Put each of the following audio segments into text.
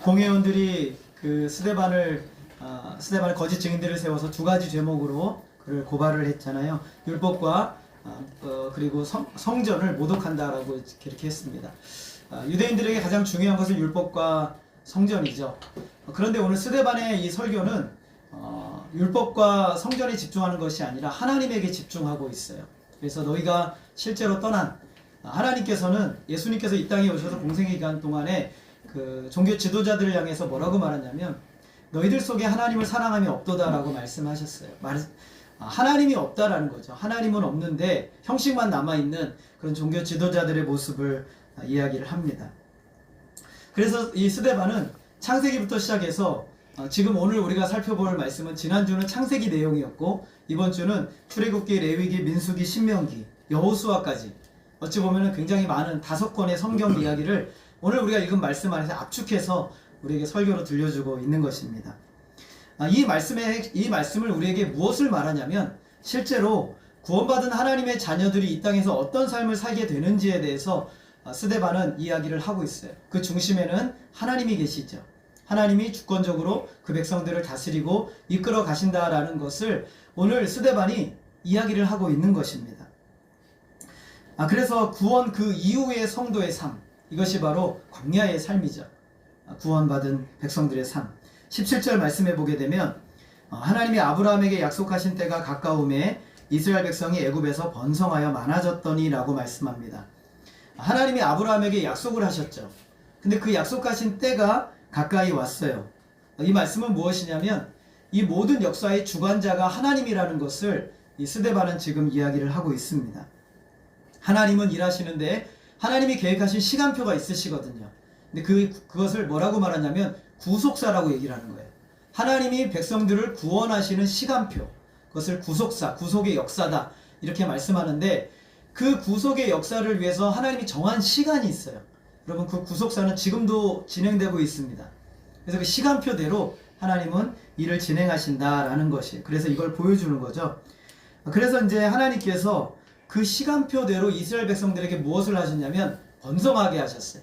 공회원들이 그 스데반을 거짓 증인들을 세워서 두 가지 제목으로 그를 고발을 했잖아요. 율법과 그리고 성전을 모독한다라고 이렇게 했습니다. 유대인들에게 가장 중요한 것은 율법과 성전이죠. 그런데 오늘 스데반의 이 설교는 율법과 성전에 집중하는 것이 아니라 하나님에게 집중하고 있어요. 그래서 너희가 실제로 떠난 하나님께서는 예수님께서 이 땅에 오셔서 공생의 기간 동안에 그 종교 지도자들을 향해서 뭐라고 말하냐면 너희들 속에 하나님을 사랑함이 없도다라고 말씀하셨어요. 하나님이 없다라는 거죠. 하나님은 없는데 형식만 남아있는 그런 종교 지도자들의 모습을 이야기를 합니다. 그래서 이 스데반은 창세기부터 시작해서 지금 오늘 우리가 살펴볼 말씀은 지난주는 창세기 내용이었고 이번 주는 출애굽기, 레위기, 민수기, 신명기, 여호수아까지 어찌 보면 굉장히 많은 5권의 성경 이야기를 오늘 우리가 읽은 말씀 안에서 압축해서 우리에게 설교로 들려주고 있는 것입니다. 이 말씀을 우리에게 무엇을 말하냐면 실제로 구원받은 하나님의 자녀들이 이 땅에서 어떤 삶을 살게 되는지에 대해서 스데반은 이야기를 하고 있어요. 그 중심에는 하나님이 계시죠. 하나님이 주권적으로 그 백성들을 다스리고 이끌어 가신다라는 것을 오늘 스데반이 이야기를 하고 있는 것입니다. 그래서 구원 그 이후의 성도의 삶, 이것이 바로 광야의 삶이죠. 구원받은 백성들의 삶. 17절 말씀해 보게 되면 하나님이 아브라함에게 약속하신 때가 가까움에 이스라엘 백성이 애굽에서 번성하여 많아졌더니 라고 말씀합니다. 하나님이 아브라함에게 약속을 하셨죠. 근데 그 약속하신 때가 가까이 왔어요. 이 말씀은 무엇이냐면 이 모든 역사의 주관자가 하나님이라는 것을 이 스데반은 지금 이야기를 하고 있습니다. 하나님은 일하시는데 하나님이 계획하신 시간표가 있으시거든요. 근데 그것을 뭐라고 말하냐면 구속사라고 얘기를 하는 거예요. 하나님이 백성들을 구원하시는 시간표, 그것을 구속사, 구속의 역사다 이렇게 말씀하는데 그 구속의 역사를 위해서 하나님이 정한 시간이 있어요. 여러분 그 구속사는 지금도 진행되고 있습니다. 그래서 그 시간표대로 하나님은 일을 진행하신다라는 것이, 그래서 이걸 보여주는 거죠. 그래서 이제 하나님께서 그 시간표대로 이스라엘 백성들에게 무엇을 하셨냐면 번성하게 하셨어요.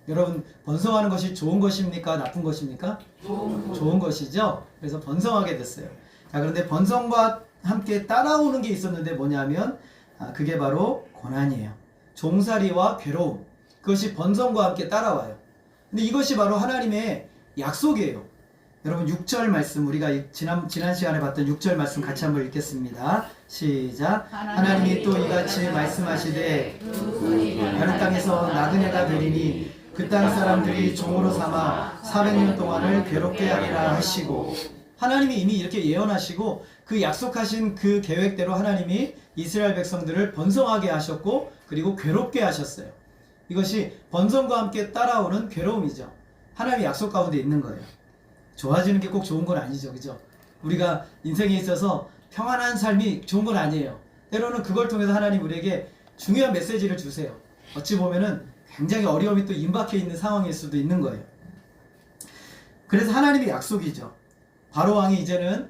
여러분 번성하는 것이 좋은 것입니까? 나쁜 것입니까? 좋은 것이죠. 그래서 번성하게 됐어요. 자, 그런데 번성과 함께 따라오는 게 있었는데 뭐냐면 그게 바로 고난이에요. 종살이와 괴로움, 그것이 번성과 함께 따라와요. 근데 이것이 바로 하나님의 약속이에요. 여러분 6절 말씀, 우리가 지난 시간에 봤던 6절 말씀 같이 한번 읽겠습니다. 시작. 하나님이 또 이같이 말씀하시되 다른 땅에서 나그네가 되리니 그 땅 사람들이 종으로 삼아 400년 동안을 괴롭게 하리라 하시고, 하나님이 이미 이렇게 예언하시고 그 약속하신 그 계획대로 하나님이 이스라엘 백성들을 번성하게 하셨고 그리고 괴롭게 하셨어요. 이것이 번성과 함께 따라오는 괴로움이죠. 하나님의 약속 가운데 있는 거예요. 좋아지는 게 꼭 좋은 건 아니죠. 그죠? 우리가 인생에 있어서 평안한 삶이 좋은 건 아니에요. 때로는 그걸 통해서 하나님 우리에게 중요한 메시지를 주세요. 어찌 보면은 굉장히 어려움이 또 임박해 있는 상황일 수도 있는 거예요. 그래서 하나님의 약속이죠. 바로왕이 이제는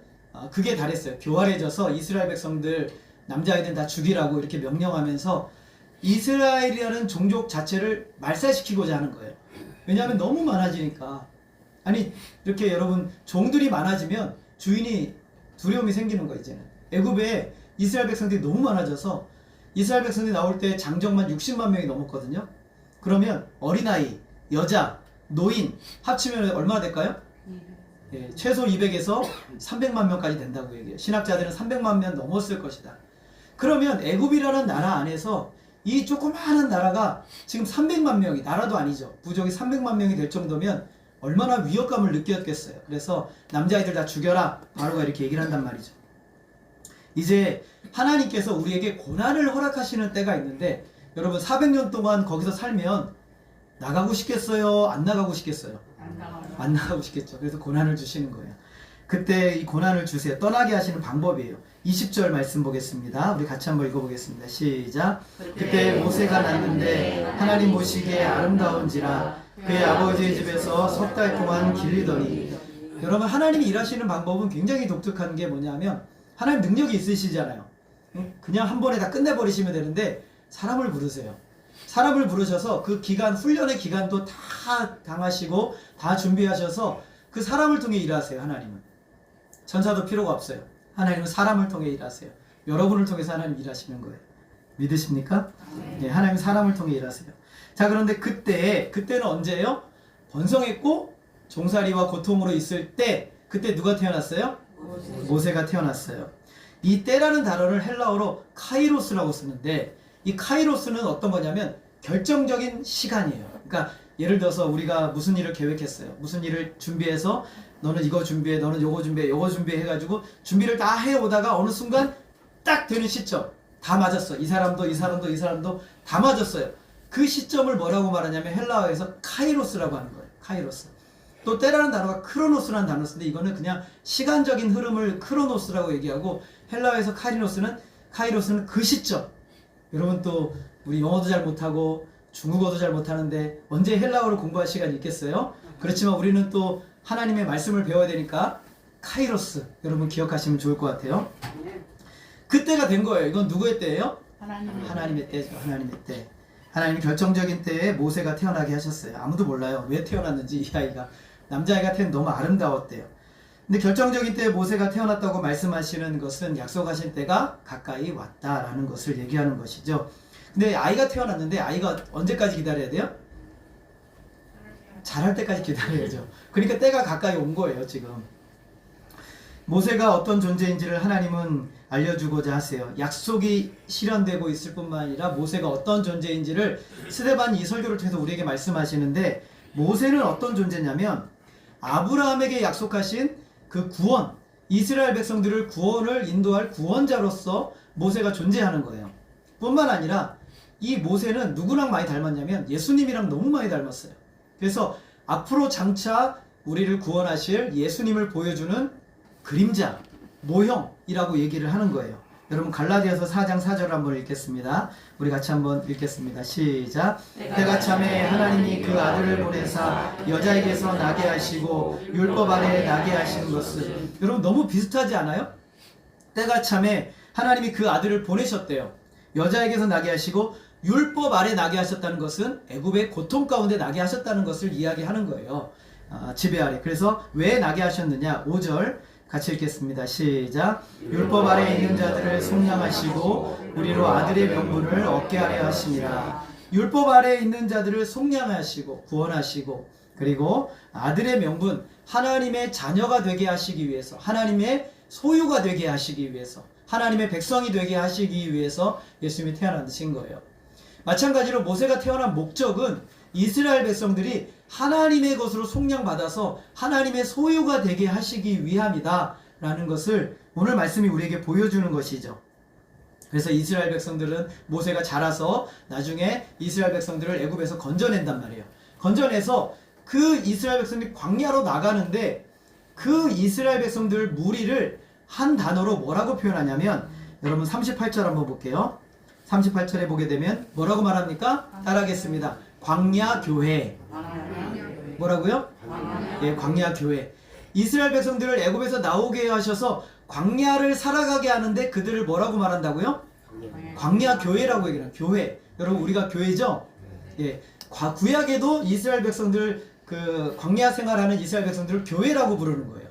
그게 달했어요. 교활해져서 이스라엘 백성들 남자아이들 다 죽이라고 이렇게 명령하면서 이스라엘이라는 종족 자체를 말살시키고자 하는 거예요. 왜냐하면 너무 많아지니까. 아니 이렇게 여러분 종들이 많아지면 주인이 두려움이 생기는 거예요. 이제는 애굽에 이스라엘 백성들이 너무 많아져서 이스라엘 백성들이 나올 때 장정만 60만 명이 넘었거든요. 그러면 어린아이, 여자, 노인 합치면 얼마나 될까요? 예, 최소 200에서 300만 명까지 된다고 얘기해요. 신학자들은 300만 명 넘었을 것이다. 그러면 애굽이라는 나라 안에서 이 조그마한 나라가 지금 300만 명이, 나라도 아니죠, 부족이 300만 명이 될 정도면 얼마나 위협감을 느꼈겠어요. 그래서 남자아이들 다 죽여라, 바로가 이렇게 얘기를 한단 말이죠. 이제 하나님께서 우리에게 고난을 허락하시는 때가 있는데, 여러분 400년 동안 거기서 살면 나가고 싶겠어요? 안 나가고 싶겠어요? 안 나가고 싶겠죠. 그래서 고난을 주시는 거예요. 그때 이 고난을 주세요. 떠나게 하시는 방법이에요. 20절 말씀 보겠습니다. 우리 같이 한번 읽어보겠습니다. 시작. 그때 모세가 났는데 하나님 보시기에 아름다운지라 그의 아버지의 집에서 석 달 동안 길리더니. 여러분 하나님이 일하시는 방법은 굉장히 독특한 게 뭐냐면 하나님 능력이 있으시잖아요. 그냥 한 번에 다 끝내버리시면 되는데 사람을 부르세요. 사람을 부르셔서 그 기간, 훈련의 기간도 다 당하시고 다 준비하셔서 그 사람을 통해 일하세요. 하나님은 전사도 필요가 없어요. 하나님은 사람을 통해 일하세요. 여러분을 통해서 하나님 일하시는 거예요. 믿으십니까? 네, 하나님 사람을 통해 일하세요. 자, 그런데 그때는 언제예요? 번성했고 종살이와 고통으로 있을 때, 그때 누가 태어났어요? 모세가 태어났어요. 이 때라는 단어를 헬라어로 카이로스라고 쓰는데, 이 카이로스는 어떤 거냐면 결정적인 시간이에요. 그러니까 예를 들어서 우리가 무슨 일을 계획했어요. 무슨 일을 준비해서 너는 이거 준비해, 너는 요거 준비해, 요거 준비해 해가지고 준비를 다 해오다가 어느 순간 딱 되는 시점, 다 맞았어. 이 사람도 이 사람도 이 사람도 다 맞았어요. 그 시점을 뭐라고 말하냐면 헬라어에서 카이로스라고 하는 거예요. 카이로스. 또 때라는 단어가 크로노스라는 단어 쓰는데, 이거는 그냥 시간적인 흐름을 크로노스라고 얘기하고, 헬라어에서 카이로스는 그 시점. 여러분 또 우리 영어도 잘 못하고 중국어도 잘 못하는데 언제 헬라어를 공부할 시간이 있겠어요? 그렇지만 우리는 또 하나님의 말씀을 배워야 되니까 카이로스 여러분 기억하시면 좋을 것 같아요. 그때가 된 거예요. 이건 누구의 때예요? 하나님의 때죠. 하나님의 때. 하나님이 결정적인 때에 모세가 태어나게 하셨어요. 아무도 몰라요. 왜 태어났는지. 이 아이가, 남자아이가 너무 아름다웠대요. 근데 결정적인 때에 모세가 태어났다고 말씀하시는 것은 약속하신 때가 가까이 왔다라는 것을 얘기하는 것이죠. 근데 아이가 태어났는데 아이가 언제까지 기다려야 돼요? 자랄 때까지 기다려야죠. 그러니까 때가 가까이 온 거예요, 지금. 모세가 어떤 존재인지를 하나님은 알려주고자 하세요. 약속이 실현되고 있을 뿐만 아니라 모세가 어떤 존재인지를 스데반이 이 설교를 통해서 우리에게 말씀하시는데, 모세는 어떤 존재냐면 아브라함에게 약속하신 그 구원, 이스라엘 백성들을 구원을 인도할 구원자로서 모세가 존재하는 거예요. 뿐만 아니라 이 모세는 누구랑 많이 닮았냐면 예수님이랑 너무 많이 닮았어요. 그래서 앞으로 장차 우리를 구원하실 예수님을 보여주는 그림자, 모형이라고 얘기를 하는 거예요. 여러분 갈라디아서 4장 4절을 한번 읽겠습니다. 우리 같이 한번 읽겠습니다. 시작. 때가 참에 하나님이 그 아들을 보내사 여자에게서 나게 하시고 율법 아래 나게 하시는 것은, 여러분 너무 비슷하지 않아요? 때가 참에 하나님이 그 아들을 보내셨대요. 여자에게서 나게 하시고 율법 아래 나게 하셨다는 것은 애굽의 고통 가운데 나게 하셨다는 것을 이야기하는 거예요. 지배 아래. 그래서 왜 나게 하셨느냐? 5절 같이 읽겠습니다. 시작. 율법 아래 있는 자들을 속량하시고 우리로 아들의 명분을 얻게 하려 하심이라. 율법 아래 있는 자들을 속량하시고 구원하시고, 그리고 아들의 명분, 하나님의 자녀가 되게 하시기 위해서, 하나님의 소유가 되게 하시기 위해서, 하나님의 백성이 되게 하시기 위해서 예수님이 태어나신 거예요. 마찬가지로 모세가 태어난 목적은 이스라엘 백성들이 하나님의 것으로 속량받아서 하나님의 소유가 되게 하시기 위함이다 라는 것을 오늘 말씀이 우리에게 보여주는 것이죠. 그래서 이스라엘 백성들은 무세가 자라서 나중에 이스라엘 백성들을 애굽에서 건져낸단 말이에요. 건져내서 그 이스라엘 백성들이 광야로 나가는데, 그 이스라엘 백성들 무리를 한 단어로 뭐라고 표현하냐면, 여러분 38절 한번 볼게요. 38절에 보게 되면 뭐라고 말합니까? 따라하겠습니다. 광야교회. 뭐라고요? 예, 광야교회. 이스라엘 백성들을 애굽에서 나오게 하셔서 광야를 살아가게 하는데 그들을 뭐라고 말한다고요? 광야교회라고 얘기해요. 교회. 여러분 우리가 교회죠? 예. 구약에도 이스라엘 백성들, 그 광야 생활하는 이스라엘 백성들을 교회라고 부르는 거예요.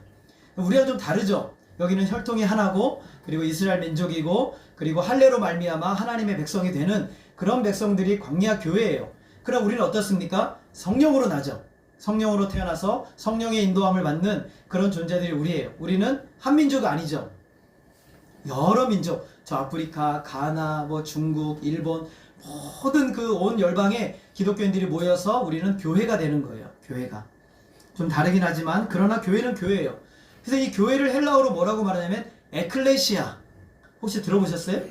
우리가 좀 다르죠? 여기는 혈통이 하나고, 그리고 이스라엘 민족이고, 그리고 할례로 말미암아 하나님의 백성이 되는 그런 백성들이 광야 교회예요. 그럼 우리는 어떻습니까? 성령으로 나죠. 성령으로 태어나서 성령의 인도함을 받는 그런 존재들이 우리예요. 우리는 한 민족이 아니죠. 여러 민족, 저 아프리카, 가나, 뭐 중국, 일본, 모든 그 온 열방의 기독교인들이 모여서 우리는 교회가 되는 거예요. 교회가 좀 다르긴 하지만, 그러나 교회는 교회예요. 그래서 이 교회를 헬라어로 뭐라고 말하냐면 에클레시아. 혹시 들어보셨어요?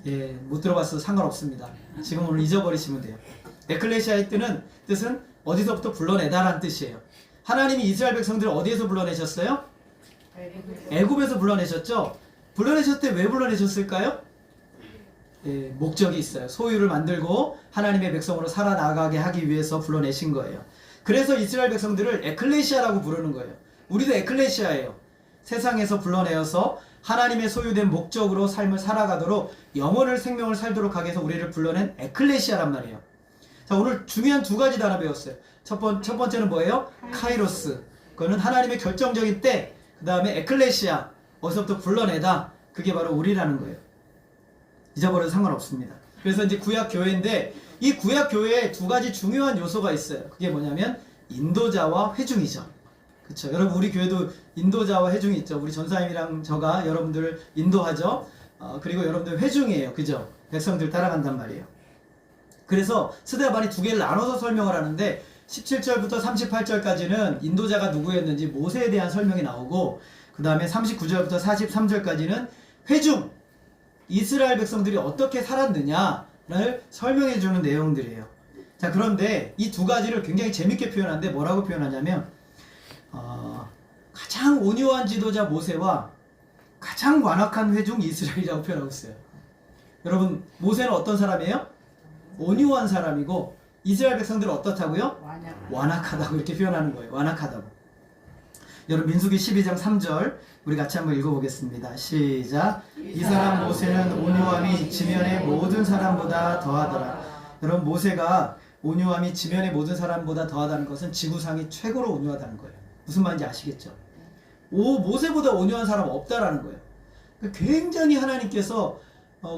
예, 못 들어봤어도 상관없습니다. 지금 오늘 잊어버리시면 돼요. 에클레시아의 뜻은 어디서부터 불러내다라는 뜻이에요. 하나님이 이스라엘 백성들을 어디에서 불러내셨어요? 애굽에서 불러내셨죠? 불러내셨을 때 왜 불러내셨을까요? 예, 목적이 있어요. 소유를 만들고 하나님의 백성으로 살아나가게 하기 위해서 불러내신 거예요. 그래서 이스라엘 백성들을 에클레시아라고 부르는 거예요. 우리도 에클레시아예요. 세상에서 불러내어서 하나님의 소유된 목적으로 삶을 살아가도록 영혼을 생명을 살도록 하기 위해서 우리를 불러낸 에클레시아란 말이에요. 자, 오늘 중요한 두 가지 단어 배웠어요. 첫 번째는 뭐예요? 카이로스. 그거는 하나님의 결정적인 때. 그 다음에 에클레시아. 어디서부터 불러내다. 그게 바로 우리라는 거예요. 잊어버려도 상관없습니다. 그래서 이제 구약 교회인데 이 구약 교회에 두 가지 중요한 요소가 있어요. 그게 뭐냐면 인도자와 회중이죠. 그렇죠. 여러분 우리 교회도 인도자와 회중이 있죠. 우리 전사님이랑 저가 여러분들을 인도하죠. 그리고 여러분들 회중이에요. 그죠? 백성들 따라간단 말이에요. 그래서 스데반이 두 개를 나눠서 설명을 하는데 17절부터 38절까지는 인도자가 누구였는지 모세에 대한 설명이 나오고 그 다음에 39절부터 43절까지는 회중, 이스라엘 백성들이 어떻게 살았느냐를 설명해 주는 내용들이에요. 자, 그런데 이 두 가지를 굉장히 재밌게 표현하는데 뭐라고 표현하냐면 가장 온유한 지도자 모세와 가장 완악한 회중 이스라엘이라고 표현하고 있어요. 여러분 모세는 어떤 사람이에요? 온유한 사람이고 이스라엘 백성들은 어떻다고요? 완악하다고 이렇게 표현하는 거예요. 완악하다고. 여러분 민수기 12장 3절 우리 같이 한번 읽어보겠습니다. 시작. 이 사람 모세는 온유함이 지면의 모든 사람보다 더하더라. 여러분 모세가 온유함이 지면의 모든 사람보다 더하다는 것은 지구상이 최고로 온유하다는 거예요. 무슨 말인지 아시겠죠? 모세보다 온유한 사람 없다라는 거예요. 굉장히 하나님께서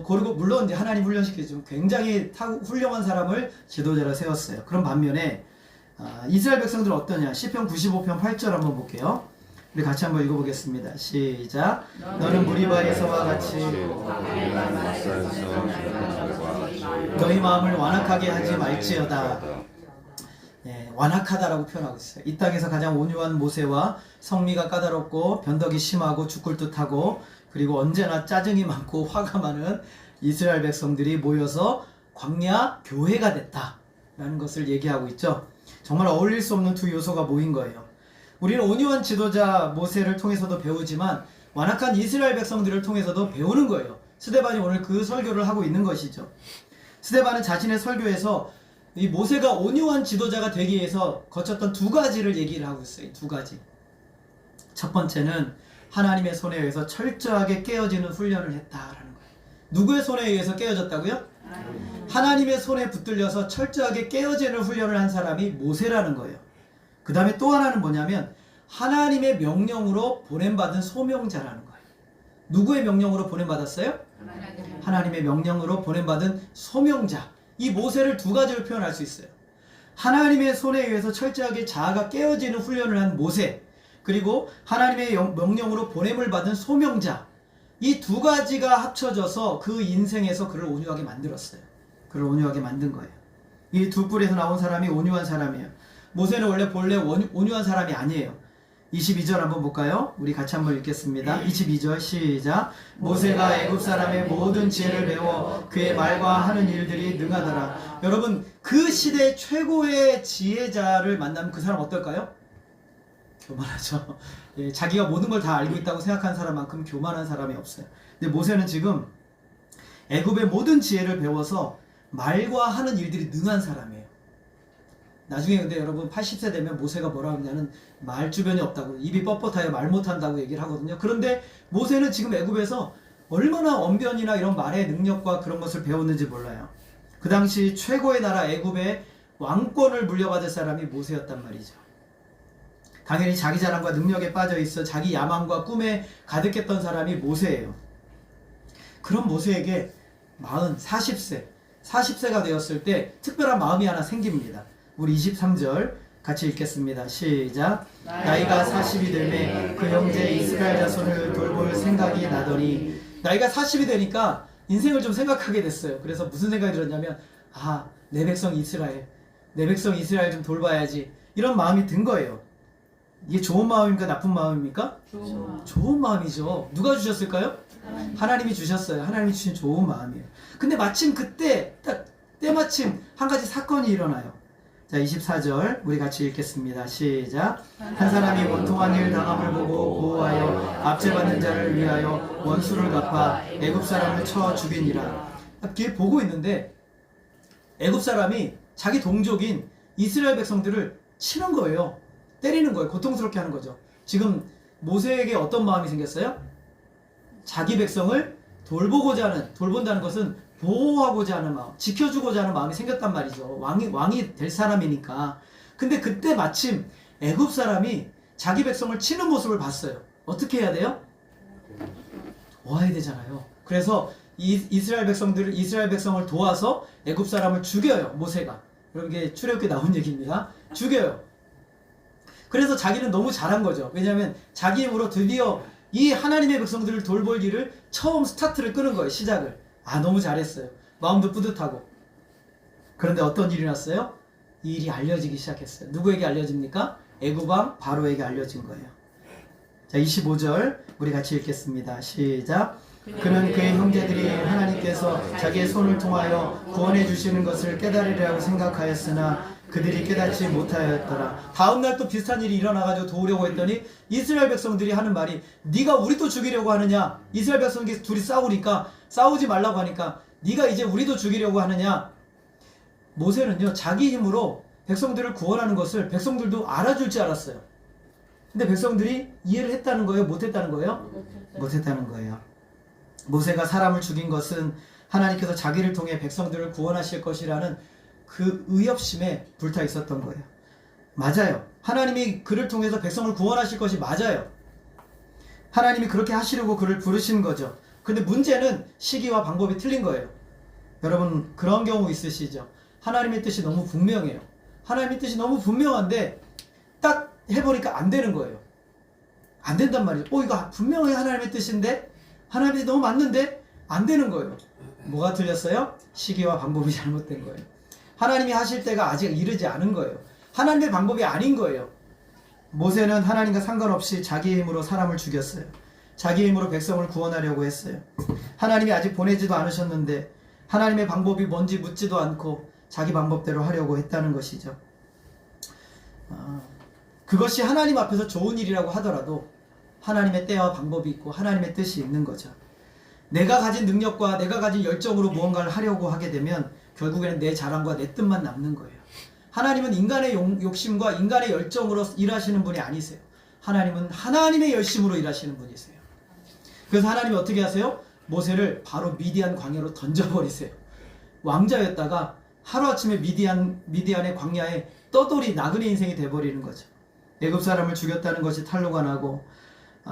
그리고 물론 이제 하나님 훈련시키지만 굉장히 훌륭한 사람을 지도자로 세웠어요. 그런 반면에 이스라엘 백성들은 어떠냐? 시편 95편 8절 한번 볼게요. 우리 같이 한번 읽어보겠습니다. 시작. 너는 무리바에서와 같이 너희 마음을 완악하게 하지 말지어다. 예, 완악하다라고 표현하고 있어요. 이 땅에서 가장 온유한 모세와 성미가 까다롭고 변덕이 심하고 죽을 듯하고 그리고 언제나 짜증이 많고 화가 많은 이스라엘 백성들이 모여서 광야 교회가 됐다라는 것을 얘기하고 있죠. 정말 어울릴 수 없는 두 요소가 모인 거예요. 우리는 온유한 지도자 모세를 통해서도 배우지만 완악한 이스라엘 백성들을 통해서도 배우는 거예요. 스데반이 오늘 그 설교를 하고 있는 것이죠. 스데반은 자신의 설교에서 이 모세가 온유한 지도자가 되기 위해서 거쳤던 두 가지를 얘기를 하고 있어요. 두 가지. 첫 번째는 하나님의 손에 의해서 철저하게 깨어지는 훈련을 했다라는 거예요. 누구의 손에 의해서 깨어졌다고요? 하나님의 손에 붙들려서 철저하게 깨어지는 훈련을 한 사람이 모세라는 거예요. 그 다음에 또 하나는 뭐냐면 하나님의 명령으로 보냄받은 소명자라는 거예요. 누구의 명령으로 보냄받았어요? 하나님의 명령으로 보냄받은 소명자. 이 모세를 두 가지로 표현할 수 있어요. 하나님의 손에 의해서 철저하게 자아가 깨어지는 훈련을 한 모세, 그리고 하나님의 명령으로 보냄을 받은 소명자. 이 두 가지가 합쳐져서 그 인생에서 그를 온유하게 만들었어요. 그를 온유하게 만든 거예요. 이 두 뿔에서 나온 사람이 온유한 사람이에요. 모세는 원래 온유한 사람이 아니에요. 22절 한번 볼까요? 우리 같이 한번 읽겠습니다. 22절 시작. 모세가 애굽 사람의 모든 지혜를 배워 그의 말과 하는 일들이 능하더라. 여러분 그 시대 최고의 지혜자를 만나면 그 사람 어떨까요? 교만하죠. 예, 자기가 모든 걸 다 알고 있다고 생각하는 사람만큼 교만한 사람이 없어요. 근데 모세는 지금 애굽의 모든 지혜를 배워서 말과 하는 일들이 능한 사람이에요. 나중에 근데 여러분 80세 되면 모세가 뭐라고 하냐면 말 주변이 없다고, 입이 뻣뻣하여 말 못한다고 얘기를 하거든요. 그런데 모세는 지금 애굽에서 얼마나 언변이나 이런 말의 능력과 그런 것을 배웠는지 몰라요. 그 당시 최고의 나라 애굽의 왕권을 물려받을 사람이 모세였단 말이죠. 당연히 자기 자랑과 능력에 빠져 있어 자기 야망과 꿈에 가득했던 사람이 모세예요. 그런 모세에게 40세가 되었을 때 특별한 마음이 하나 생깁니다. 우리 23절 같이 읽겠습니다. 시작. 나이가 40이 되매 그 형제 이스라엘 자손을 돌볼 생각이 나더니, 나이가 40이 되니까 인생을 좀 생각하게 됐어요. 그래서 무슨 생각이 들었냐면 내 백성 이스라엘 좀 돌봐야지, 이런 마음이 든 거예요. 이게 좋은 마음입니까? 나쁜 마음입니까? 좋은 마음이죠. 누가 주셨을까요? 하나님이 주셨어요. 하나님이 주신 좋은 마음이에요. 근데 마침 그때 때마침 한 가지 사건이 일어나요. 자, 24절 우리 같이 읽겠습니다. 시작. 한 사람이 원통한 일 당함을 보고 보호하여 압제받는 자를 위하여 원수를 갚아 애굽 사람을 쳐 죽이니라. 이렇게 보고 있는데 애굽 사람이 자기 동족인 이스라엘 백성들을 치는 거예요. 때리는 거예요. 고통스럽게 하는 거죠. 지금 모세에게 어떤 마음이 생겼어요? 자기 백성을 돌본다는 것은 보호하고자 하는 마음, 지켜주고자 하는 마음이 생겼단 말이죠. 왕이 될 사람이니까. 근데 그때 마침 애굽 사람이 자기 백성을 치는 모습을 봤어요. 어떻게 해야 돼요? 도와야 되잖아요. 그래서 이스라엘 백성을 도와서 애굽 사람을 죽여요. 모세가. 여러분 이게 출애굽기에 나온 얘기입니다. 죽여요. 그래서 자기는 너무 잘한 거죠. 왜냐하면 자기 힘으로 드디어 이 하나님의 백성들을 돌볼 일을 처음 스타트를 끄는 거예요. 시작을. 너무 잘했어요. 마음도 뿌듯하고. 그런데 어떤 일이 났어요? 이 일이 알려지기 시작했어요. 누구에게 알려집니까? 애굽왕 바로에게 알려진 거예요. 자, 25절 우리 같이 읽겠습니다. 시작. 그는 그의 형제들이 하나님께서 자기의 손을 통하여 구원해 주시는 것을 깨달으리라고 생각하였으나 그들이 깨닫지 못하였더라. 다음날 또 비슷한 일이 일어나가지고 도우려고 했더니 이스라엘 백성들이 하는 말이 네가 우리도 죽이려고 하느냐. 이스라엘 백성들이 둘이 싸우니까 싸우지 말라고 하니까 네가 이제 우리도 죽이려고 하느냐. 모세는요 자기 힘으로 백성들을 구원하는 것을 백성들도 알아줄 줄 알았어요. 근데 백성들이 이해를 했다는 거예요? 못했다는 거예요? 못했다는 거예요. 모세가 사람을 죽인 것은 하나님께서 자기를 통해 백성들을 구원하실 것이라는 그 의협심에 불타 있었던 거예요. 맞아요. 하나님이 그를 통해서 백성을 구원하실 것이 맞아요. 하나님이 그렇게 하시려고 그를 부르신 거죠. 근데 문제는 시기와 방법이 틀린 거예요. 여러분 그런 경우 있으시죠? 하나님의 뜻이 너무 분명해요. 하나님의 뜻이 너무 분명한데 딱 해보니까 안 되는 거예요. 안 된단 말이죠. 이거 분명히 하나님의 뜻인데 하나님의 뜻이 너무 맞는데 안 되는 거예요. 뭐가 틀렸어요? 시기와 방법이 잘못된 거예요. 하나님이 하실 때가 아직 이르지 않은 거예요. 하나님의 방법이 아닌 거예요. 모세는 하나님과 상관없이 자기 힘으로 사람을 죽였어요. 자기 힘으로 백성을 구원하려고 했어요. 하나님이 아직 보내지도 않으셨는데 하나님의 방법이 뭔지 묻지도 않고 자기 방법대로 하려고 했다는 것이죠. 그것이 하나님 앞에서 좋은 일이라고 하더라도 하나님의 때와 방법이 있고 하나님의 뜻이 있는 거죠. 내가 가진 능력과 내가 가진 열정으로 무언가를 하려고 하게 되면 결국에는 내 자랑과 내 뜻만 남는 거예요. 하나님은 인간의 욕심과 인간의 열정으로 일하시는 분이 아니세요. 하나님은 하나님의 열심으로 일하시는 분이세요. 그래서 하나님이 어떻게 하세요? 모세를 바로 미디안 광야로 던져버리세요. 왕자였다가 하루아침에 미디안의 광야에 떠돌이 나그네 인생이 돼버리는 거죠. 애굽 사람을 죽였다는 것이 탄로가 나고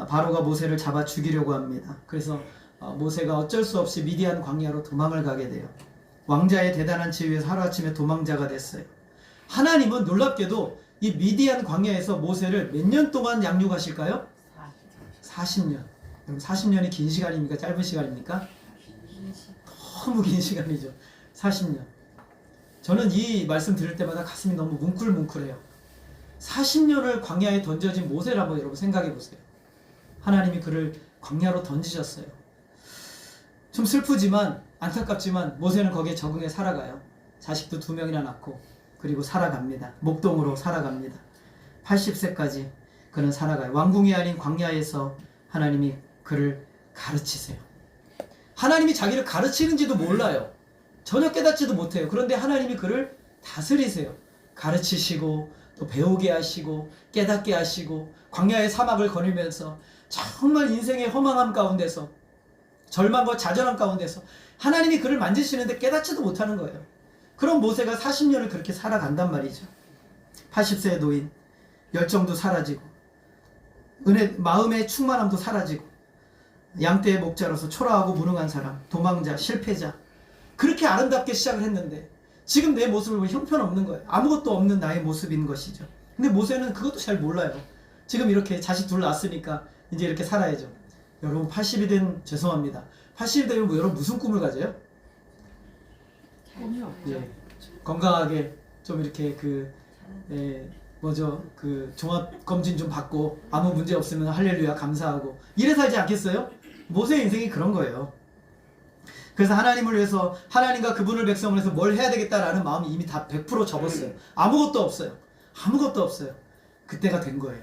바로가 모세를 잡아 죽이려고 합니다. 그래서 모세가 어쩔 수 없이 미디안 광야로 도망을 가게 돼요. 왕자의 대단한 지위에서 하루아침에 도망자가 됐어요. 하나님은 놀랍게도 이 미디안 광야에서 모세를 몇 년 동안 양육하실까요? 40년. 그럼 40년이 긴 시간입니까? 짧은 시간입니까? 너무 긴 시간이죠. 40년. 저는 이 말씀 들을 때마다 가슴이 너무 뭉클뭉클해요. 40년을 광야에 던져진 모세를 한번 여러분 생각해 보세요. 하나님이 그를 광야로 던지셨어요. 좀 슬프지만 안타깝지만 모세는 거기에 적응해 살아가요. 자식도 2명이나 낳고 그리고 살아갑니다. 목동으로 살아갑니다. 80세까지 그는 살아가요. 왕궁이 아닌 광야에서 하나님이 그를 가르치세요. 하나님이 자기를 가르치는지도 몰라요. 전혀 깨닫지도 못해요. 그런데 하나님이 그를 다스리세요. 가르치시고 또 배우게 하시고 깨닫게 하시고 광야의 사막을 거닐면서 정말 인생의 허망함 가운데서 절망과 좌절함 가운데서 하나님이 그를 만지시는데 깨닫지도 못하는 거예요. 그럼 모세가 40년을 그렇게 살아간단 말이죠. 80세의 노인, 열정도 사라지고 마음의 충만함도 사라지고 양떼의 목자로서 초라하고 무능한 사람, 도망자, 실패자, 그렇게 아름답게 시작을 했는데 지금 내 모습을 보면 형편없는 거예요. 아무것도 없는 나의 모습인 것이죠. 근데 모세는 그것도 잘 몰라요. 지금 이렇게 자식 둘 낳았으니까 이제 이렇게 살아야죠. 여러분 80이 된 죄송합니다. 80이 되면 여러분 무슨 꿈을 가져요? 예, 건강하게 좀 이렇게 종합 검진 좀 받고 아무 문제 없으면 할렐루야 감사하고 이래 살지 않겠어요? 모세의 인생이 그런 거예요. 그래서 하나님을 위해서 하나님과 그분을 백성을 해서 뭘 해야 되겠다라는 마음이 이미 다 100% 접었어요. 아무것도 없어요. 아무것도 없어요. 그때가 된 거예요.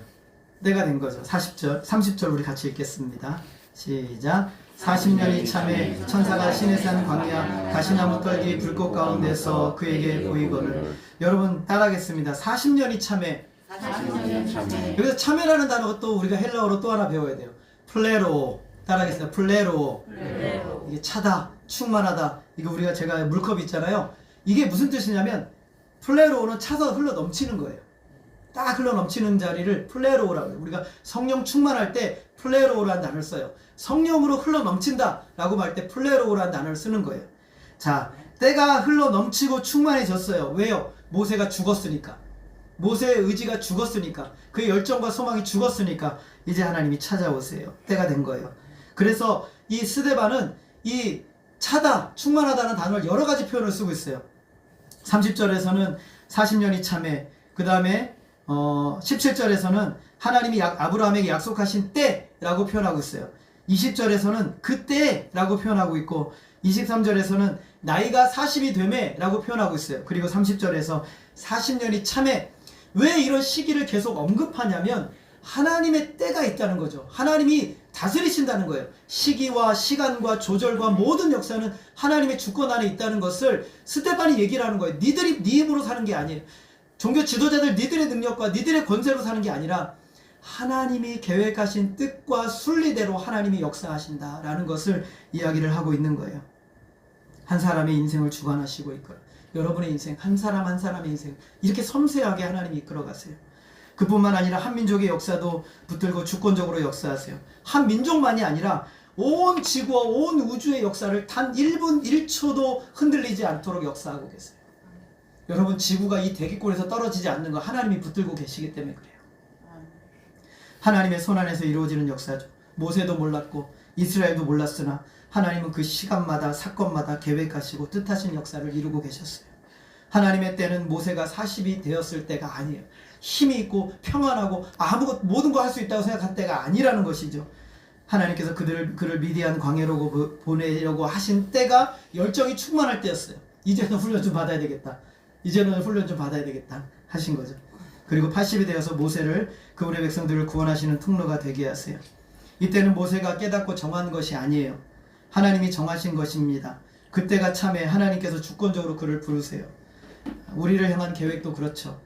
때가 된 거죠. 40절, 30절 우리 같이 읽겠습니다. 시작. 40년이 참에 천사가 시내산 광야 가시나무 떨기 불꽃 가운데서 그에게 보이거늘. 여러분 따라하겠습니다. 40년이 참에. 여기서 참회라는 단어가 또 우리가 헬라어로 또 하나 배워야 돼요. 플레로. 따라하겠습니다. 플레로. 플레로. 이게 차다, 충만하다. 이거 우리가 제가 물컵 있잖아요. 이게 무슨 뜻이냐면 플레로는 차서 흘러 넘치는 거예요. 딱 흘러 넘치는 자리를 플레로라고 해요. 우리가 성령 충만할 때 플레로라는 단어를 써요. 성령으로 흘러 넘친다 라고 말 때 플레로라는 단어를 쓰는 거예요. 자, 때가 흘러 넘치고 충만해졌어요. 왜요? 모세가 죽었으니까. 모세의 의지가 죽었으니까. 그의 열정과 소망이 죽었으니까 이제 하나님이 찾아오세요. 때가 된 거예요. 그래서 이 스데반은 이 차다, 충만하다는 단어를 여러 가지 표현을 쓰고 있어요. 30절에서는 40년이 참에, 그 다음에 17절에서는 하나님이 아브라함에게 약속하신 때라고 표현하고 있어요. 20절에서는 그때라고 표현하고 있고 23절에서는 나이가 40이 되매 라고 표현하고 있어요. 그리고 30절에서 40년이 참에. 왜 이런 시기를 계속 언급하냐면 하나님의 때가 있다는 거죠. 하나님이 다스리신다는 거예요. 시기와 시간과 조절과 모든 역사는 하나님의 주권 안에 있다는 것을 스데반이 얘기를 하는 거예요. 니들이 네 힘으로 사는 게 아니에요. 종교 지도자들 니들의 능력과 니들의 권세로 사는 게 아니라 하나님이 계획하신 뜻과 순리대로 하나님이 역사하신다라는 것을 이야기를 하고 있는 거예요. 한 사람의 인생을 주관하시고 이끌어. 여러분의 인생, 한 사람 한 사람의 인생 이렇게 섬세하게 하나님이 이끌어 가세요. 그뿐만 아니라 한 민족의 역사도 붙들고 주권적으로 역사하세요. 한 민족만이 아니라 온 지구와 온 우주의 역사를 단 1분 1초도 흔들리지 않도록 역사하고 계세요. 여러분, 지구가 이 대기권에서 떨어지지 않는 거 하나님이 붙들고 계시기 때문에 그래요. 하나님의 손안에서 이루어지는 역사죠. 모세도 몰랐고 이스라엘도 몰랐으나 하나님은 그 시간마다 사건마다 계획하시고 뜻하신 역사를 이루고 계셨어요. 하나님의 때는 모세가 40이 되었을 때가 아니에요. 힘이 있고 평안하고 모든 거 할 수 있다고 생각할 때가 아니라는 것이죠. 하나님께서 그를 미디안 광야로 보내려고 하신 때가 열정이 충만할 때였어요. 이제는 훈련 좀 받아야 되겠다. 이제는 훈련 좀 받아야 되겠다 하신 거죠. 그리고 80이 되어서 모세를 그분의 백성들을 구원하시는 통로가 되게 하세요. 이때는 모세가 깨닫고 정한 것이 아니에요. 하나님이 정하신 것입니다. 그때가 참에 하나님께서 주권적으로 그를 부르세요. 우리를 향한 계획도 그렇죠.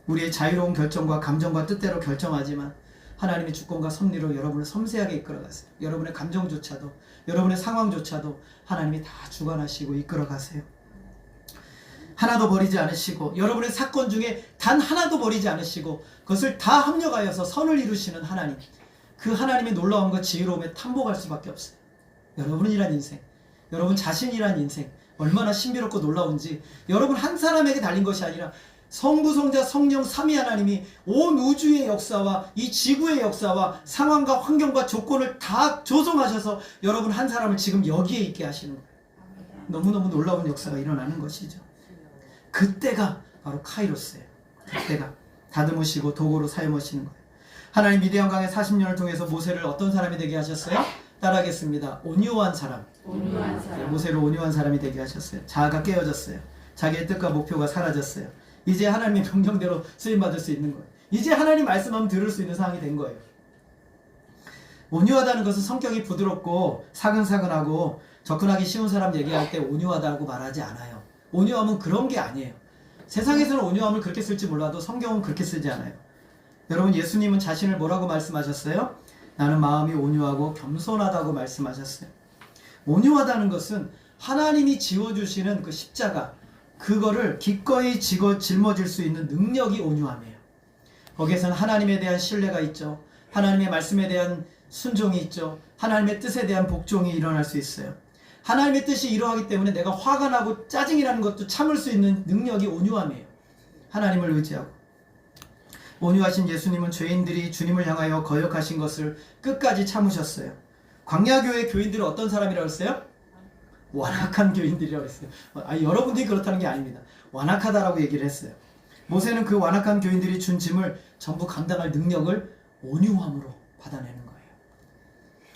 우리의 자유로운 결정과 감정과 뜻대로 결정하지만 하나님의 주권과 섭리로 여러분을 섬세하게 이끌어가세요. 여러분의 감정조차도, 여러분의 상황조차도 하나님이 다 주관하시고 이끌어가세요. 하나도 버리지 않으시고 여러분의 사건 중에 단 하나도 버리지 않으시고 그것을 다 합력하여서 선을 이루시는 하나님, 그 하나님의 놀라움과 지혜로움에 탐복할 수밖에 없어요. 여러분이란 인생, 여러분 자신이란 인생 얼마나 신비롭고 놀라운지, 여러분 한 사람에게 달린 것이 아니라 성부, 성자, 성령 삼위 하나님이 온 우주의 역사와 이 지구의 역사와 상황과 환경과 조건을 다 조성하셔서 여러분 한 사람을 지금 여기에 있게 하시는 거예요. 너무너무 놀라운 역사가 일어나는 것이죠. 그때가 바로 카이로스예요. 그때가 다듬으시고 도구로 사용하시는 거예요. 하나님 미디안 강의 40년을 통해서 모세를 어떤 사람이 되게 하셨어요? 따라하겠습니다. 온유한 사람. 온유한 사람. 모세를 온유한 사람이 되게 하셨어요. 자아가 깨어졌어요. 자기의 뜻과 목표가 사라졌어요. 이제 하나님의 명령대로 쓰임받을 수 있는 거예요. 이제 하나님 말씀하면 들을 수 있는 상황이 된 거예요. 온유하다는 것은 성격이 부드럽고 사근사근하고 접근하기 쉬운 사람 얘기할 때 온유하다고 말하지 않아요. 온유함은 그런 게 아니에요. 세상에서는 온유함을 그렇게 쓸지 몰라도 성경은 그렇게 쓰지 않아요. 여러분, 예수님은 자신을 뭐라고 말씀하셨어요? 나는 마음이 온유하고 겸손하다고 말씀하셨어요. 온유하다는 것은 하나님이 지어주시는 그 십자가, 그거를 기꺼이 짊어질 수 있는 능력이 온유함이에요. 거기에서는 하나님에 대한 신뢰가 있죠. 하나님의 말씀에 대한 순종이 있죠. 하나님의 뜻에 대한 복종이 일어날 수 있어요. 하나님의 뜻이 이러하기 때문에 내가 화가 나고 짜증이 나는 것도 참을 수 있는 능력이 온유함이에요. 하나님을 의지하고. 온유하신 예수님은 죄인들이 주님을 향하여 거역하신 것을 끝까지 참으셨어요. 광야교회 교인들은 어떤 사람이라고 했어요? 완악한 교인들이라고 했어요. 여러분들이 그렇다는 게 아닙니다. 완악하다라고 얘기를 했어요. 모세는 그 완악한 교인들이 준 짐을 전부 감당할 능력을 온유함으로 받아내는 거예요.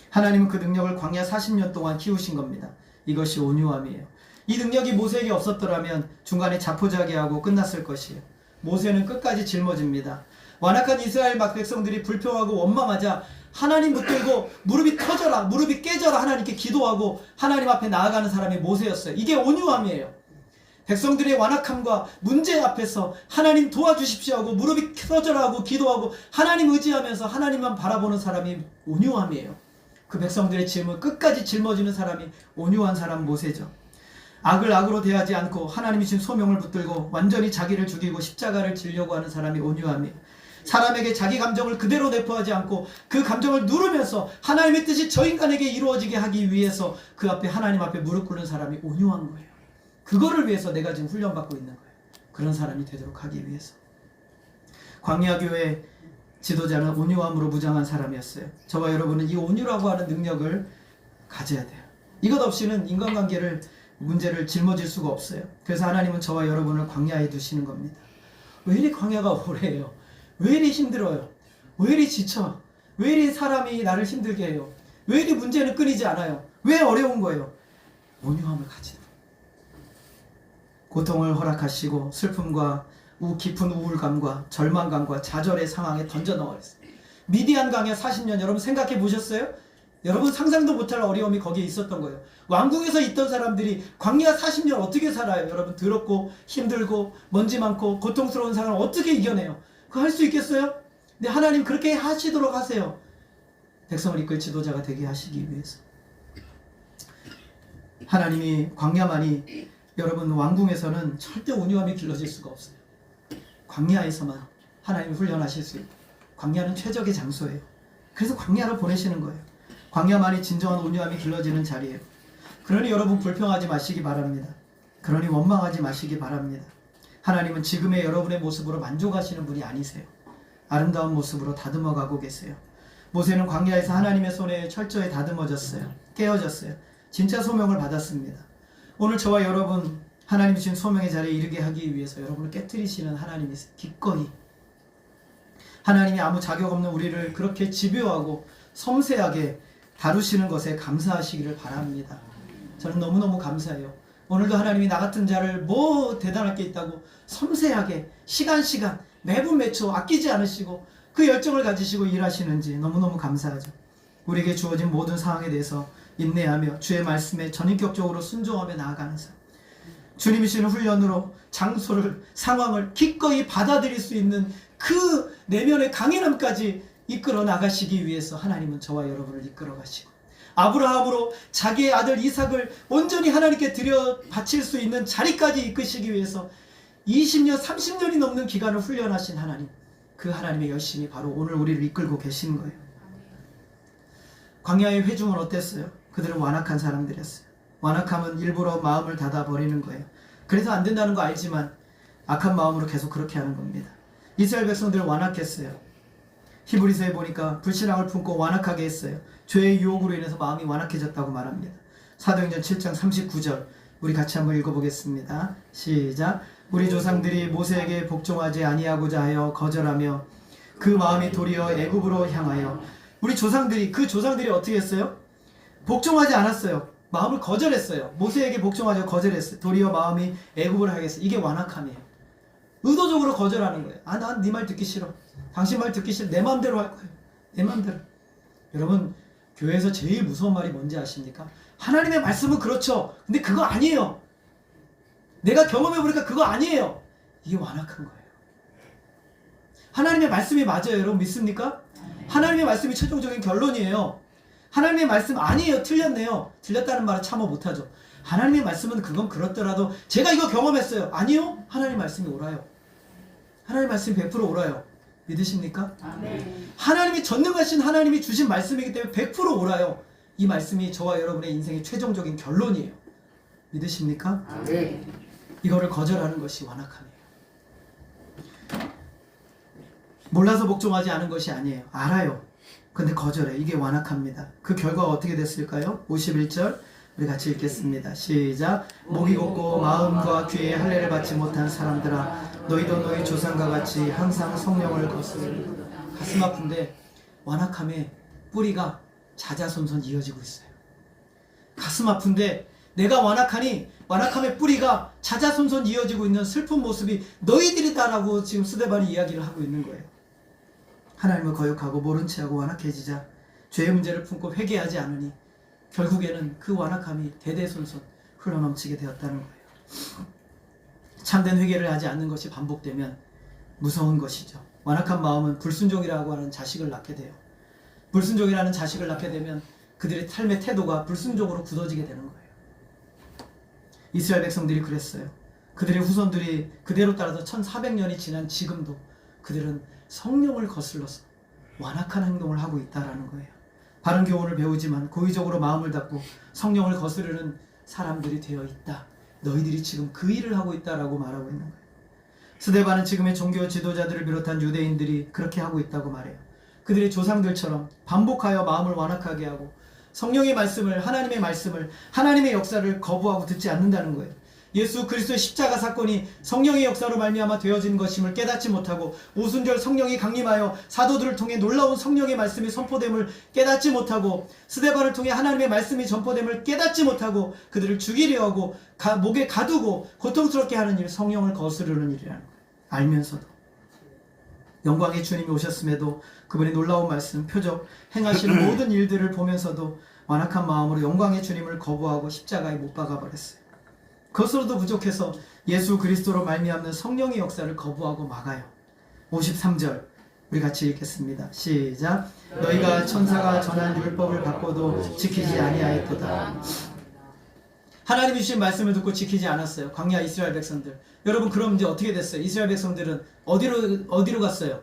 하나님은 그 능력을 광야 40년 동안 키우신 겁니다. 이것이 온유함이에요. 이 능력이 모세에게 없었더라면 중간에 자포자기하고 끝났을 것이에요. 모세는 끝까지 짊어집니다. 완악한 이스라엘 백성들이 불평하고 원망하자 하나님 붙들고 무릎이 터져라, 무릎이 깨져라 하나님께 기도하고 하나님 앞에 나아가는 사람이 모세였어요. 이게 온유함이에요. 백성들의 완악함과 문제 앞에서 하나님 도와주십시오 하고 무릎이 터져라 하고 기도하고 하나님 의지하면서 하나님만 바라보는 사람이 온유함이에요. 그 백성들의 짐을 끝까지 짊어지는 사람이 온유한 사람 모세죠. 악을 악으로 대하지 않고 하나님이 준 소명을 붙들고 완전히 자기를 죽이고 십자가를 지려고 하는 사람이 온유하며, 사람에게 자기 감정을 그대로 내포하지 않고 그 감정을 누르면서 하나님의 뜻이 저 인간에게 이루어지게 하기 위해서 그 앞에 하나님 앞에 무릎 꿇는 사람이 온유한 거예요. 그거를 위해서 내가 지금 훈련받고 있는 거예요. 그런 사람이 되도록 하기 위해서. 광야교회 지도자는 온유함으로 무장한 사람이었어요. 저와 여러분은 이 온유라고 하는 능력을 가져야 돼요. 이것 없이는 인간관계를 문제를 짊어질 수가 없어요. 그래서 하나님은 저와 여러분을 광야에 두시는 겁니다. 왜 이리 광야가 오래요? 왜 이리 힘들어요? 왜 이리 지쳐? 왜 이리 사람이 나를 힘들게 해요? 왜 이리 문제는 끊이지 않아요? 왜 어려운 거예요? 온유함을 가지도록. 고통을 허락하시고 슬픔과 깊은 우울감과 절망감과 좌절의 상황에 던져 넣었어요. 미디안 광야 40년 여러분 생각해 보셨어요? 여러분 상상도 못할 어려움이 거기에 있었던 거예요. 왕궁에서 있던 사람들이 광야 40년 어떻게 살아요? 여러분 더럽고 힘들고 먼지 많고 고통스러운 상황을 어떻게 이겨내요? 그거 할 수 있겠어요? 근데 하나님 그렇게 하시도록 하세요. 백성을 이끌 지도자가 되게 하시기 위해서. 하나님이 광야만이, 여러분 왕궁에서는 절대 온유함이 길러질 수가 없어요. 광야에서만 하나님이 훈련하실 수 있고, 광야는 최적의 장소예요. 그래서 광야로 보내시는 거예요. 광야만이 진정한 온유함이 길러지는 자리예요. 그러니 여러분 불평하지 마시기 바랍니다. 그러니 원망하지 마시기 바랍니다. 하나님은 지금의 여러분의 모습으로 만족하시는 분이 아니세요. 아름다운 모습으로 다듬어 가고 계세요. 모세는 광야에서 하나님의 손에 철저히 다듬어졌어요. 깨어졌어요. 진짜 소명을 받았습니다. 오늘 저와 여러분 하나님이 주신 소명의 자리에 이르게 하기 위해서 여러분을 깨트리시는 하나님이세요. 기꺼이. 하나님이 아무 자격 없는 우리를 그렇게 집요하고 섬세하게 다루시는 것에 감사하시기를 바랍니다. 저는 너무너무 감사해요. 오늘도 하나님이 나 같은 자를 뭐 대단할 게 있다고 섬세하게 시간 매분 매초 아끼지 않으시고 그 열정을 가지시고 일하시는지 너무너무 감사하죠. 우리에게 주어진 모든 상황에 대해서 인내하며 주의 말씀에 전인격적으로 순종하며 나아가는 삶. 주님이 주시는 훈련으로 장소를, 상황을 기꺼이 받아들일 수 있는 그 내면의 강인함까지 이끌어 나가시기 위해서 하나님은 저와 여러분을 이끌어 가시고, 아브라함으로 자기의 아들 이삭을 온전히 하나님께 드려 바칠 수 있는 자리까지 이끄시기 위해서 20년, 30년이 넘는 기간을 훈련하신 하나님, 그 하나님의 열심이 바로 오늘 우리를 이끌고 계신 거예요. 광야의 회중은 어땠어요? 그들은 완악한 사람들이었어요. 완악함은 일부러 마음을 닫아버리는 거예요. 그래서 안 된다는 거 알지만 악한 마음으로 계속 그렇게 하는 겁니다. 이스라엘 백성들은 완악했어요. 히브리서에 보니까 불신앙을 품고 완악하게 했어요. 죄의 유혹으로 인해서 마음이 완악해졌다고 말합니다. 사도행전 7장 39절 우리 같이 한번 읽어보겠습니다. 시작. 우리 조상들이 모세에게 복종하지 아니하고자 하여 거절하며 그 마음이 도리어 애굽으로 향하여, 우리 조상들이, 그 조상들이 어떻게 했어요? 복종하지 않았어요. 마음을 거절했어요. 모세에게 복종하지 거절했어요. 도리어 마음이 애굽으로 하겠어요. 이게 완악함이에요. 의도적으로 거절하는 거예요. 아, 난 네 말 듣기 싫어. 당신 말 듣기 싫어. 내 마음대로 할 거예요. 내 마음대로. 여러분, 교회에서 제일 무서운 말이 뭔지 아십니까? 하나님의 말씀은 그렇죠. 근데 그거 아니에요. 내가 경험해보니까 그거 아니에요. 이게 완악한 거예요. 하나님의 말씀이 맞아요. 여러분 믿습니까? 하나님의 말씀이 최종적인 결론이에요. 하나님의 말씀 아니에요. 틀렸네요. 틀렸다는 말은 참아 못하죠. 하나님의 말씀은 그건 그렇더라도 제가 이거 경험했어요. 아니요. 하나님 말씀이 옳아요. 하나님 말씀이 100% 옳아요. 믿으십니까? 아멘. 하나님이 전능하신 하나님이 주신 말씀이기 때문에 100% 옳아요. 이 말씀이 저와 여러분의 인생의 최종적인 결론이에요. 믿으십니까? 아멘. 이거를 거절하는 것이 완악함이에요. 몰라서 복종하지 않은 것이 아니에요. 알아요. 근데 거절해. 이게 완악합니다. 그 결과가 어떻게 됐을까요? 51절 우리 같이 읽겠습니다. 시작. 목이 곧고 마음과 귀에 할례를 받지 못한 사람들아, 너희도 너희 조상과 같이 항상 성령을 거스르고. 가슴 아픈데 완악함의 뿌리가 자자손손 이어지고 있어요. 가슴 아픈데 내가 완악하니 완악함의 뿌리가 자자손손 이어지고 있는 슬픈 모습이 너희들이다라고 지금 스데반이 이야기를 하고 있는 거예요. 하나님을 거역하고 모른 체하고 완악해지자 죄의 문제를 품고 회개하지 않으니 결국에는 그 완악함이 대대손손 흘러넘치게 되었다는 거예요. 참된 회개를 하지 않는 것이 반복되면 무서운 것이죠. 완악한 마음은 불순종이라고 하는 자식을 낳게 돼요. 불순종이라는 자식을 낳게 되면 그들의 삶의 태도가 불순종으로 굳어지게 되는 거예요. 이스라엘 백성들이 그랬어요. 그들의 후손들이 그대로 따라서 1400년이 지난 지금도 그들은 성령을 거슬러서 완악한 행동을 하고 있다라는 거예요. 바른 교훈을 배우지만 고의적으로 마음을 닫고 성령을 거스르는 사람들이 되어 있다. 너희들이 지금 그 일을 하고 있다라고 말하고 있는 거예요. 스데반은 지금의 종교 지도자들을 비롯한 유대인들이 그렇게 하고 있다고 말해요. 그들의 조상들처럼 반복하여 마음을 완악하게 하고 성령의 말씀을, 하나님의 말씀을, 하나님의 역사를 거부하고 듣지 않는다는 거예요. 예수 그리스도의 십자가 사건이 성령의 역사로 말미암아 되어진 것임을 깨닫지 못하고 오순절 성령이 강림하여 사도들을 통해 놀라운 성령의 말씀이 선포됨을 깨닫지 못하고 스데반을 통해 하나님의 말씀이 전포됨을 깨닫지 못하고 그들을 죽이려 하고 목에 가두고 고통스럽게 하는 일, 성령을 거스르는 일이라는 거예요. 알면서도 영광의 주님이 오셨음에도 그분의 놀라운 말씀, 표적, 행하시는 모든 일들을 보면서도 완악한 마음으로 영광의 주님을 거부하고 십자가에 못 박아버렸어요. 그것으로도 부족해서 예수 그리스도로 말미암는 성령의 역사를 거부하고 막아요. 53절 우리 같이 읽겠습니다. 시작. 너희가 천사가 전한 율법을 받고도 지키지 아니하였도다. 하나님이 주신 말씀을 듣고 지키지 않았어요. 광야 이스라엘 백성들. 여러분 그럼 이제 어떻게 됐어요? 이스라엘 백성들은 어디로 갔어요?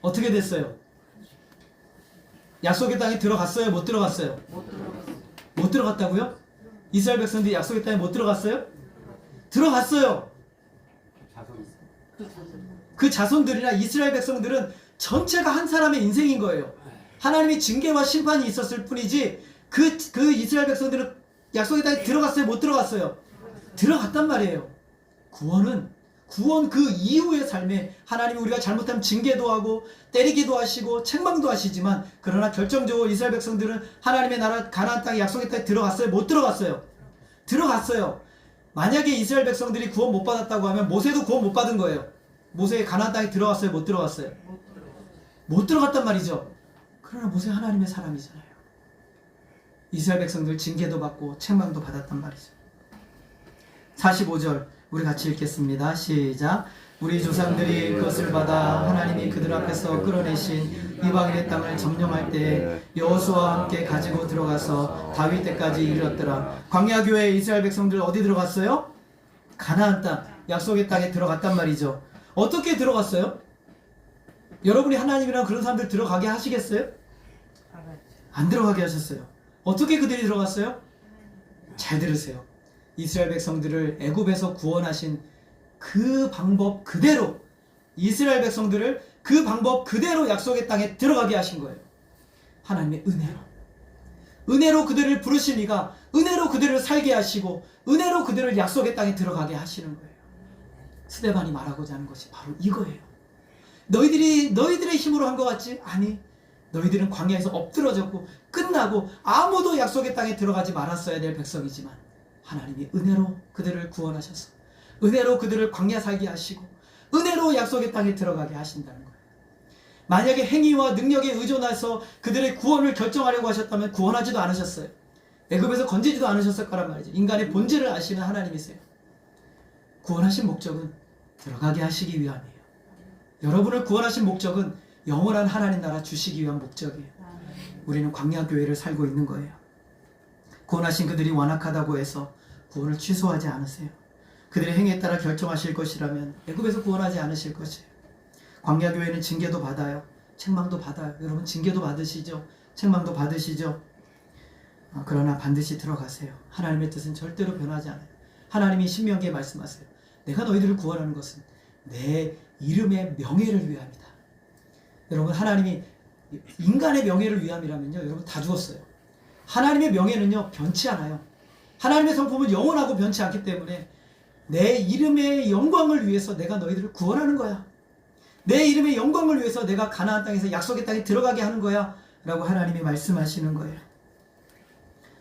어떻게 됐어요? 약속의 땅에 들어갔어요? 못 들어갔어요? 못 들어갔다고요? 이스라엘 백성들이 약속의 땅에 못 들어갔어요? 들어갔어요. 그 자손들이나 이스라엘 백성들은 전체가 한 사람의 인생인 거예요. 하나님의 징계와 심판이 있었을 뿐이지 그 이스라엘 백성들은 약속의 땅에 들어갔어요? 못 들어갔어요? 들어갔단 말이에요. 구원 그 이후의 삶에 하나님이 우리가 잘못하면 징계도 하고 때리기도 하시고 책망도 하시지만 그러나 결정적으로 이스라엘 백성들은 하나님의 나라 가나안 땅에 약속의 땅에 들어갔어요? 못 들어갔어요? 들어갔어요. 만약에 이스라엘 백성들이 구원 못 받았다고 하면 모세도 구원 못 받은 거예요. 모세 가나안 땅에 들어갔어요? 못 들어갔어요? 못 들어갔단 말이죠. 그러나 모세 하나님의 사람이잖아요. 이스라엘 백성들 징계도 받고 책망도 받았단 말이죠. 45절 우리 같이 읽겠습니다. 시작. 우리 조상들이 그것을 받아 하나님이 그들 앞에서 끌어내신 이방인의 땅을 점령할 때 여호수아와 함께 가지고 들어가서 다윗 때까지 이르렀더라. 광야교회 이스라엘 백성들 어디 들어갔어요? 가나안 땅, 약속의 땅에 들어갔단 말이죠. 어떻게 들어갔어요? 여러분이 하나님이랑 그런 사람들 들어가게 하시겠어요? 안 들어가게 하셨어요. 어떻게 그들이 들어갔어요? 잘 들으세요. 이스라엘 백성들을 애굽에서 구원하신 그 방법 그대로 이스라엘 백성들을 그 방법 그대로 약속의 땅에 들어가게 하신 거예요. 하나님의 은혜로 그들을 부르신 이가 은혜로 그들을 살게 하시고 은혜로 그들을 약속의 땅에 들어가게 하시는 거예요. 스데반이 말하고자 하는 것이 바로 이거예요. 너희들의 힘으로 한 것 같지? 아니, 너희들은 광야에서 엎드러졌고 끝나고 아무도 약속의 땅에 들어가지 말았어야 될 백성이지만 하나님이 은혜로 그들을 구원하셔서 은혜로 그들을 광야 살게 하시고 은혜로 약속의 땅에 들어가게 하신다는 거예요. 만약에 행위와 능력에 의존해서 그들의 구원을 결정하려고 하셨다면 구원하지도 않으셨어요. 애굽에서 건지지도 않으셨을 거란 말이죠. 인간의 본질을 아시는 하나님이세요. 구원하신 목적은 들어가게 하시기 위함이에요. 여러분을 구원하신 목적은 영원한 하나님 나라 주시기 위한 목적이에요. 우리는 광야교회를 살고 있는 거예요. 구원하신 그들이 완악하다고 해서 구원을 취소하지 않으세요. 그들의 행위에 따라 결정하실 것이라면 애굽에서 구원하지 않으실 것이에요. 광야교회는 징계도 받아요. 책망도 받아요. 여러분 징계도 받으시죠? 책망도 받으시죠? 그러나 반드시 들어가세요. 하나님의 뜻은 절대로 변하지 않아요. 하나님이 신명기에 말씀하세요. 내가 너희들을 구원하는 것은 내 이름의 명예를 위함이다. 여러분 하나님이 인간의 명예를 위함이라면요 여러분 다 죽었어요. 하나님의 명예는요 변치 않아요. 하나님의 성품은 영원하고 변치 않기 때문에 내 이름의 영광을 위해서 내가 너희들을 구원하는 거야. 내 이름의 영광을 위해서 내가 가나안 땅에서 약속의 땅에 들어가게 하는 거야 라고 하나님이 말씀하시는 거예요.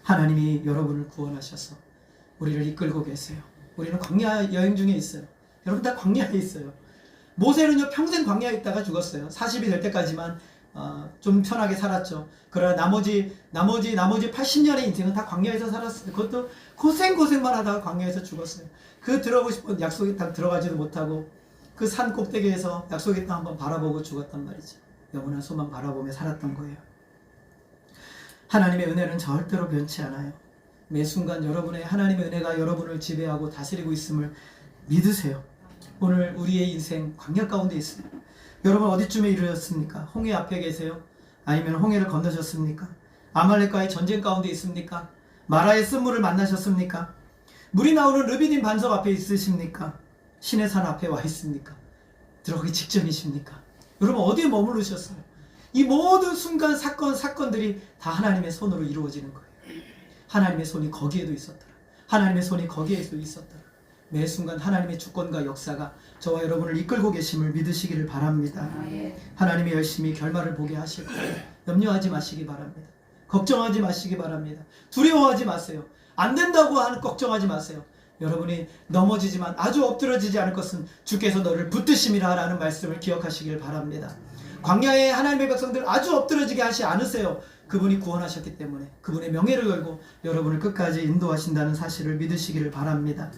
하나님이 여러분을 구원하셔서 우리를 이끌고 계세요. 우리는 광야 여행 중에 있어요. 여러분 다 광야에 있어요. 모세는요 평생 광야에 있다가 죽었어요. 40이 될 때까지만 좀 편하게 살았죠. 그러나 나머지 80년의 인생은 다 광야에서 살았어요. 그것도 고생만 하다가 광야에서 죽었어요. 그 들어가고 싶은 약속의 땅 들어가지도 못하고 그 산 꼭대기에서 약속의 땅 한번 바라보고 죽었단 말이죠. 영원한 소망 바라보며 살았던 거예요. 하나님의 은혜는 절대로 변치 않아요. 매 순간 여러분의 하나님의 은혜가 여러분을 지배하고 다스리고 있음을 믿으세요. 오늘 우리의 인생 광야 가운데 있어요. 여러분 어디쯤에 이르렀습니까? 홍해 앞에 계세요? 아니면 홍해를 건너셨습니까? 아말렉과의 전쟁 가운데 있습니까? 마라의 쓴물을 만나셨습니까? 물이 나오는 르비딤 반석 앞에 있으십니까? 신의 산 앞에 와 있습니까? 들어가기 직전이십니까? 여러분 어디에 머무르셨어요? 이 모든 순간 사건들이 다 하나님의 손으로 이루어지는 거예요. 하나님의 손이 거기에도 있었더라. 하나님의 손이 거기에도 있었더라. 매 순간 하나님의 주권과 역사가 저와 여러분을 이끌고 계심을 믿으시기를 바랍니다. 하나님이 열심히 결말을 보게 하실 거예요. 염려하지 마시기 바랍니다. 걱정하지 마시기 바랍니다. 두려워하지 마세요. 안 된다고 하는 걱정하지 마세요. 여러분이 넘어지지만 아주 엎드러지지 않을 것은 주께서 너를 붙드심이라 라는 말씀을 기억하시길 바랍니다. 광야의 하나님의 백성들 아주 엎드러지게 하지 않으세요. 그분이 구원하셨기 때문에 그분의 명예를 걸고 여러분을 끝까지 인도하신다는 사실을 믿으시기를 바랍니다.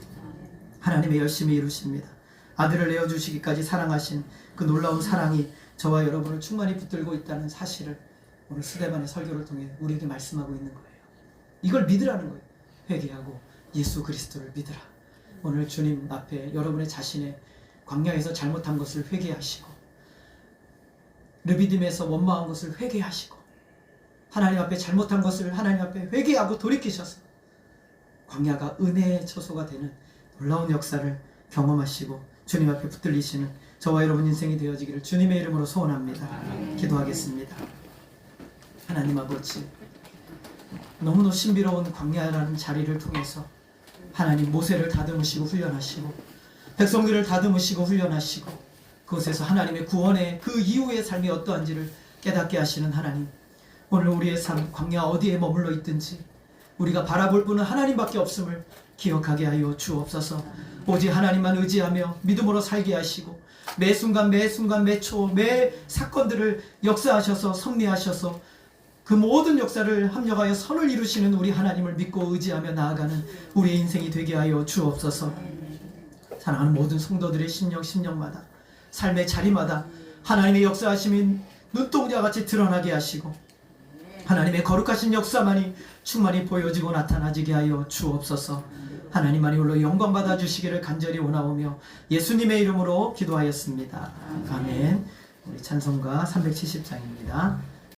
하나님의 열심히 이루십니다. 아들을 내어주시기까지 사랑하신 그 놀라운 사랑이 저와 여러분을 충만히 붙들고 있다는 사실을 오늘 스데반의 설교를 통해 우리에게 말씀하고 있는 거예요. 이걸 믿으라는 거예요. 회개하고 예수 그리스도를 믿으라. 오늘 주님 앞에 여러분의 자신의 광야에서 잘못한 것을 회개하시고 르비딤에서 원망한 것을 회개하시고 하나님 앞에 잘못한 것을 하나님 앞에 회개하고 돌이키셔서 광야가 은혜의 처소가 되는 놀라운 역사를 경험하시고 주님 앞에 붙들리시는 저와 여러분 인생이 되어지기를 주님의 이름으로 소원합니다. 기도하겠습니다. 하나님 아버지, 너무도 신비로운 광야라는 자리를 통해서 하나님 모세를 다듬으시고 훈련하시고 백성들을 다듬으시고 훈련하시고 그곳에서 하나님의 구원의 그 이후의 삶이 어떠한지를 깨닫게 하시는 하나님, 오늘 우리의 삶 광야 어디에 머물러 있든지 우리가 바라볼 분은 하나님밖에 없음을 기억하게 하여 주옵소서. 오직 하나님만 의지하며 믿음으로 살게 하시고 매 순간 매 초 매 사건들을 역사하셔서 섭리하셔서 그 모든 역사를 합력하여 선을 이루시는 우리 하나님을 믿고 의지하며 나아가는 우리의 인생이 되게 하여 주옵소서. 사랑하는 모든 성도들의 심령마다 삶의 자리마다 하나님의 역사하심이 눈동자같이 드러나게 하시고 하나님의 거룩하신 역사만이 충만히 보여지고 나타나지게 하여 주옵소서. 하나님만이 홀로 영광 받아 주시기를 간절히 원하오며 예수님의 이름으로 기도하였습니다. 아멘. 우리 찬송가 370장입니다.